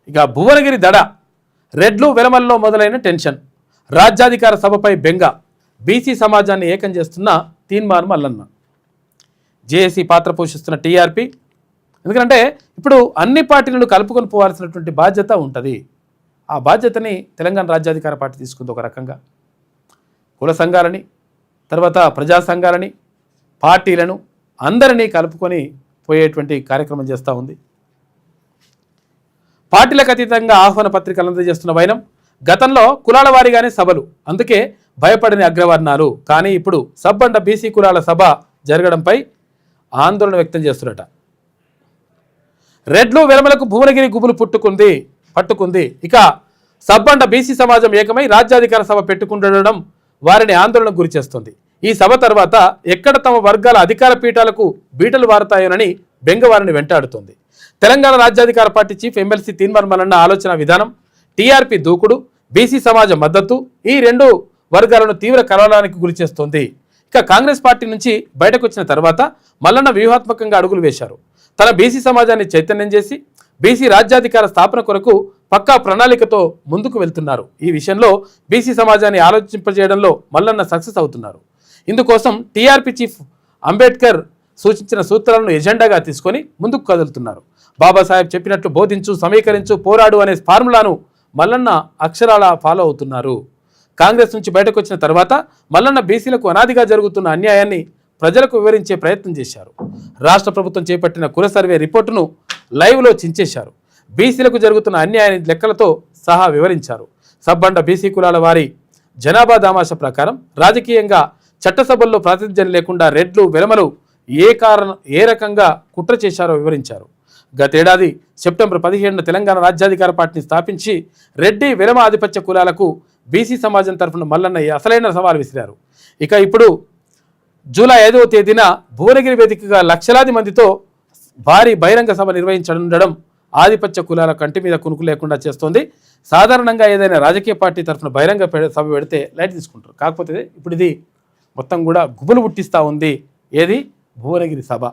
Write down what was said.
ఇక భువనగిరి దడ, రెడ్లు వెలమల్లో మొదలైన టెన్షన్, రాజ్యాధికార సభపై బెంగ, బీసీ సమాజాన్ని ఏకం చేస్తున్న తీన్మార్ మల్లన్న. జేఏసీ పాత్ర పోషిస్తున్న టీఆర్పీ, ఎందుకంటే ఇప్పుడు అన్ని పార్టీలను కలుపుకొని పోవాల్సినటువంటి బాధ్యత ఉంటుంది. ఆ బాధ్యతని తెలంగాణ రాజ్యాధికార పార్టీ తీసుకుంది. ఒక రకంగా కుల సంఘాలని, తర్వాత ప్రజా సంఘాలని, పార్టీలను అందరినీ కలుపుకొని పోయేటువంటి కార్యక్రమం చేస్తూ ఉంది. పార్టీలకు అతీతంగా ఆహ్వాన పత్రికలు అందజేస్తున్న వైనం, గతంలో కులాల వారీగానే సభలు, అందుకే భయపడని అగ్రవర్ణాలు. కానీ ఇప్పుడు సబ్బండ బీసీ కులాల సభ జరగడంపై ఆందోళన వ్యక్తం చేస్తున్నట. రెడ్లు వెలమలకు భువనగిరి గుబులు పట్టుకుంది. ఇక సబ్బండ బీసీ సమాజం ఏకమై రాజ్యాధికార సభ పెట్టుకుంటుండడం వారిని ఆందోళనకు గురి చేస్తుంది. ఈ సభ తర్వాత ఎక్కడ తమ వర్గాల అధికార పీఠాలకు బీటలు వారుతాయోనని బెంగ వారిని వెంటాడుతోంది. తెలంగాణ రాజ్యాధికార party chief MLC Teenmar Mallanna ఆలోచన విధానం, టీఆర్పీ దూకుడు, బీసీ సమాజం మద్దతు ఈ రెండు వర్గాలను తీవ్ర కలవరానికి గురి చేస్తోంది. ఇక కాంగ్రెస్ పార్టీ నుంచి బయటకు వచ్చిన తర్వాత మల్లన్న వ్యూహాత్మకంగా అడుగులు వేశారు. తన బీసీ సమాజాన్ని చైతన్యం చేసి బీసీ రాజ్యాధికార స్థాపన కొరకు పక్కా ప్రణాళికతో ముందుకు వెళ్తున్నారు. ఈ విషయంలో బీసీ సమాజాన్ని ఆలోచింపజేయడంలో మల్లన్న సక్సెస్ అవుతున్నారు. ఇందుకోసం టీఆర్పీ చీఫ్ అంబేద్కర్ సూచించిన సూత్రాలను ఎజెండాగా తీసుకొని ముందుకు కదులుతున్నారు. బాబాసాహెబ్ చెప్పినట్లు బోధించు, సమీకరించు, పోరాడు అనే ఫార్ములాను మల్లన్న అక్షరాల ఫాలో అవుతున్నారు. కాంగ్రెస్ నుంచి బయటకు వచ్చిన తర్వాత మల్లన్న బీసీలకు అనాదిగా జరుగుతున్న అన్యాయాన్ని ప్రజలకు వివరించే ప్రయత్నం చేశారు. రాష్ట్ర ప్రభుత్వం చేపట్టిన కుల సర్వే రిపోర్టును లైవ్లో చించేశారు. బీసీలకు జరుగుతున్న అన్యాయాన్ని లెక్కలతో సహా వివరించారు. సబ్బండ బీసీ కులాల వారి జనాభా దామాష ప్రకారం రాజకీయంగా చట్టసభల్లో ప్రాతినిధ్యం లేకుండా రెడ్లు వెలమలు ఏ రకంగా కుట్ర చేశారో వివరించారు. గతేడాది సెప్టెంబర్ 17న తెలంగాణ రాజ్యాధికార పార్టీని స్థాపించి రెడ్డి వెలమ ఆధిపత్య కులాలకు బీసీ సమాజం తరఫున మల్లన్న అసలైన సవాల్ విసిరారు. ఇక ఇప్పుడు జూలై 5వ తేదీన భువనగిరి వేదికగా లక్షలాది మందితో భారీ బహిరంగ సభ నిర్వహించనుండడం ఆధిపత్య కులాల కంటి మీద కునుకు లేకుండా చేస్తోంది. సాధారణంగా ఏదైనా రాజకీయ పార్టీ తరఫున బహిరంగ సభ పెడితే లైట్ తీసుకుంటారు. కాకపోతే ఇప్పుడు ఇది మొత్తం కూడా గుబులు పుట్టిస్తూ ఉంది. ఏది భువనగిరి సభ.